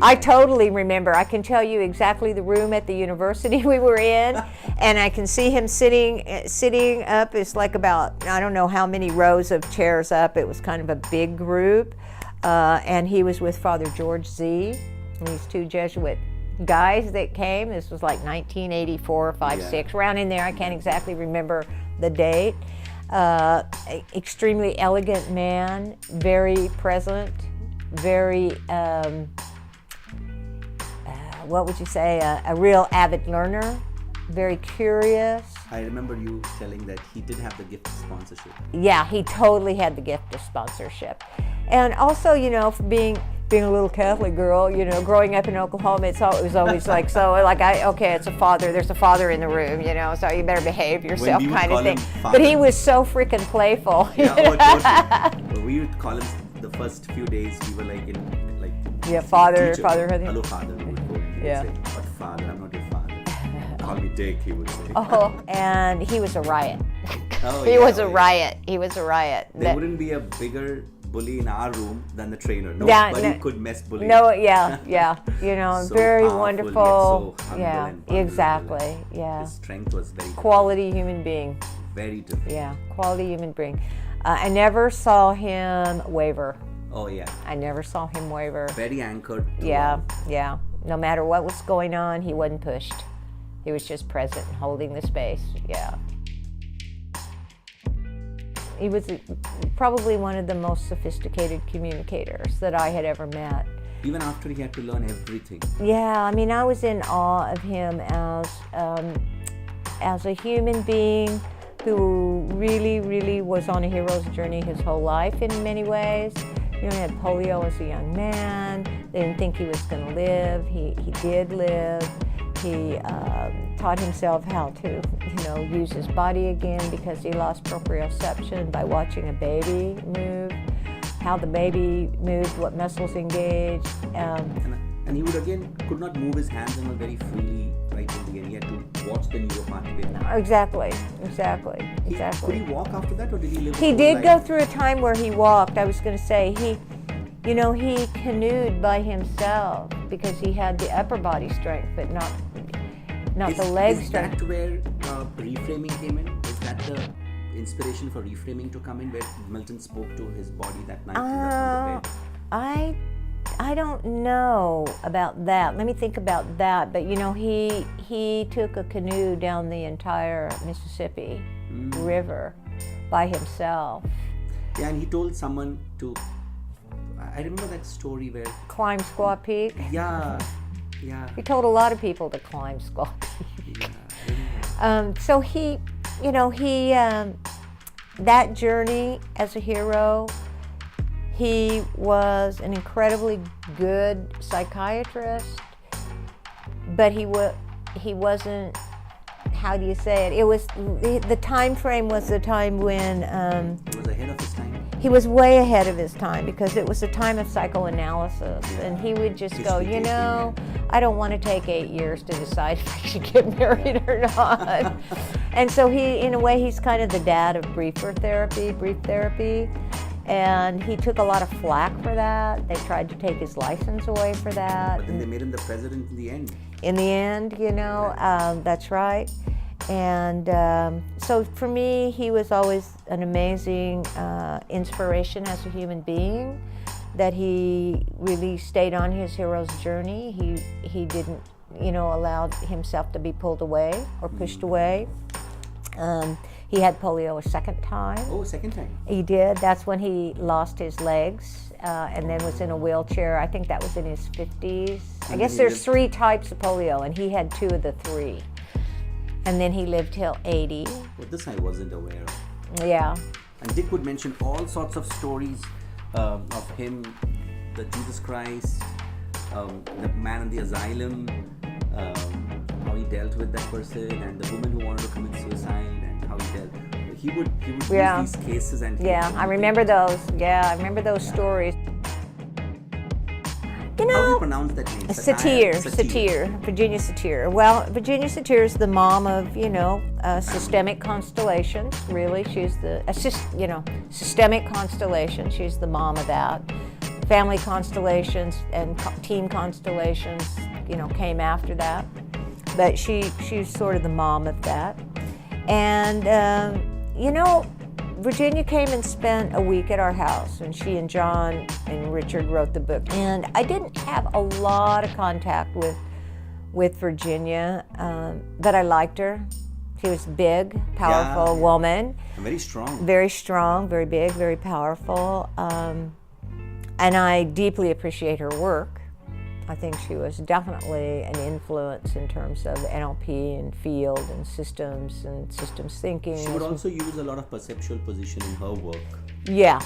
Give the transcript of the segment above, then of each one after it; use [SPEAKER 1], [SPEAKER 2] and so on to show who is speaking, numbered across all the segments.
[SPEAKER 1] I totally remember. I can tell you exactly the room at the university we were in, and I can see him sitting up. It's like about, I don't know how many rows of chairs up. It was kind of a big group, and he was with Father George Z. And these two Jesuit guys that came. This was like 1984, 5, 6, around in there. I can't exactly remember the date. Extremely elegant man, very present, very, what would you say, a real avid learner, very curious.
[SPEAKER 2] I remember you telling that he did have the gift of sponsorship.
[SPEAKER 1] Yeah, he totally had the gift of sponsorship. And also, you know, for being a little Catholic girl, you know, growing up in Oklahoma, it was always like, so like, okay, it's a father, there's a father in the room, you know, so you better behave yourself kind of thing. But he was so freaking playful.
[SPEAKER 2] Yeah, oh, totally. We would call him the first few days, we were like in, like,
[SPEAKER 1] yeah, father.
[SPEAKER 2] Hello, father, we would go. He would say, but father, I'm not your father. Call me Dick, he would say.
[SPEAKER 1] Oh, and he was a riot.
[SPEAKER 2] Oh,
[SPEAKER 1] He was a riot. He was a riot.
[SPEAKER 2] There wouldn't be a bigger bully in our room than the trainer. Nobody could mess bully.
[SPEAKER 1] No, yeah, you know,
[SPEAKER 2] So
[SPEAKER 1] very
[SPEAKER 2] powerful,
[SPEAKER 1] wonderful.
[SPEAKER 2] yet so humble
[SPEAKER 1] Yeah,
[SPEAKER 2] and vulnerable,
[SPEAKER 1] exactly.
[SPEAKER 2] and
[SPEAKER 1] Yeah.
[SPEAKER 2] His strength was very
[SPEAKER 1] Quality human being.
[SPEAKER 2] different. Very different.
[SPEAKER 1] Yeah, quality human being. I never saw him waver.
[SPEAKER 2] Oh yeah.
[SPEAKER 1] I never saw him waver.
[SPEAKER 2] Very anchored.
[SPEAKER 1] Yeah. No matter what was going on, he wasn't pushed. He was just present and holding the space. Yeah. He was probably one of the most sophisticated communicators that I had ever met.
[SPEAKER 2] Even after he had to learn everything.
[SPEAKER 1] Yeah, I mean, I was in awe of him as a human being who really, really was on a hero's journey his whole life in many ways. You know, he had polio as a young man. They didn't think he was going to live. He did live. He taught himself how to, you know, use his body again because he lost proprioception by watching a baby move, how the baby moved, what muscles engaged.
[SPEAKER 2] And he would again could not move his hands and very freely right in the end. He had to watch the neuropathway.
[SPEAKER 1] Exactly.
[SPEAKER 2] Could he walk after that, or did he live?
[SPEAKER 1] He did go through a time where he walked. I was going to say he canoed by himself because he had the upper body strength, but not the leg strength.
[SPEAKER 2] Is that where reframing came in? Is that the inspiration for reframing to come in, where Milton spoke to his body that night on the bed?
[SPEAKER 1] I don't know about that. Let me think about that. But you know, he took a canoe down the entire Mississippi River by himself.
[SPEAKER 2] Yeah, and he told someone to. I remember that story where
[SPEAKER 1] climb Squaw Peak.
[SPEAKER 2] Yeah.
[SPEAKER 1] He told a lot of people to climb Squaw Peak.
[SPEAKER 2] Yeah.
[SPEAKER 1] So he that journey as a hero. He was an incredibly good psychiatrist, but he wasn't. How do you say it? It was the time frame was the time when
[SPEAKER 2] he was ahead of his time.
[SPEAKER 1] He was way ahead of his time because it was a time of psychoanalysis, and he would just go, you know, I don't want to take 8 years to decide if I should get married or not. And so in a way, he's kind of the dad of brief therapy. And he took a lot of flack for that. They tried to take his license away for that.
[SPEAKER 2] But then they made him the president in the end.
[SPEAKER 1] In the end, you know, that's right. And so for me, he was always an amazing inspiration as a human being, that he really stayed on his hero's journey. He didn't, you know, allow himself to be pulled away or pushed away. He had polio a second time.
[SPEAKER 2] Oh, second time.
[SPEAKER 1] He did. That's when he lost his legs and then was in a wheelchair. I think that was in his 50s. I guess there's 3 types of polio, and he had 2 of the 3. And then he lived till 80.
[SPEAKER 2] Well, this I wasn't aware of.
[SPEAKER 1] Yeah.
[SPEAKER 2] And Dick would mention all sorts of stories of him, the Jesus Christ, the man in the asylum, how he dealt with that person, and the woman who wanted to commit suicide, and how he dealt. He would use these cases and
[SPEAKER 1] I remember those. Yeah, I remember those stories. You know,
[SPEAKER 2] how do you pronounce that name?
[SPEAKER 1] Satir, Virginia Satir. Well, Virginia Satir is the mom of, you know, systemic constellations. Really, she's the systemic constellation. She's the mom of that. family constellations and team constellations, came after that. But she's sort of the mom of that. And, Virginia came and spent a week at our house, and she and John and Richard wrote the book. And I didn't have a lot of contact with Virginia, but I liked her. She was big, powerful woman.
[SPEAKER 2] And very strong.
[SPEAKER 1] Very strong, very big, very powerful. And I deeply appreciate her work. I think she was definitely an influence in terms of NLP and field and systems thinking.
[SPEAKER 2] She would also use a lot of perceptual position in her work.
[SPEAKER 1] Yeah,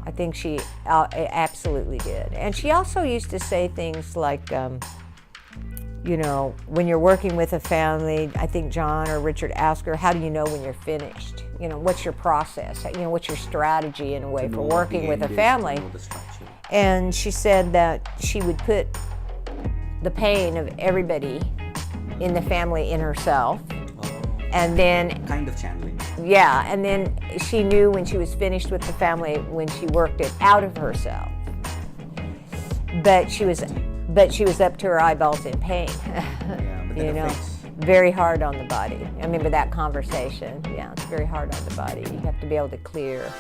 [SPEAKER 1] I think she absolutely did. And she also used to say things like, when you're working with a family, I think John or Richard asked her, how do you know when you're finished? What's your process? What's your strategy in a way for working with a family? And she said that she would put the pain of everybody in the family in herself. And then...
[SPEAKER 2] Kind of channeling.
[SPEAKER 1] Yeah, and then she knew when she was finished with the family when she worked it out of herself. But she was up to her eyeballs in pain.
[SPEAKER 2] Yeah, but
[SPEAKER 1] very hard on the body. I remember that conversation. Yeah, it's very hard on the body. You have to be able to clear.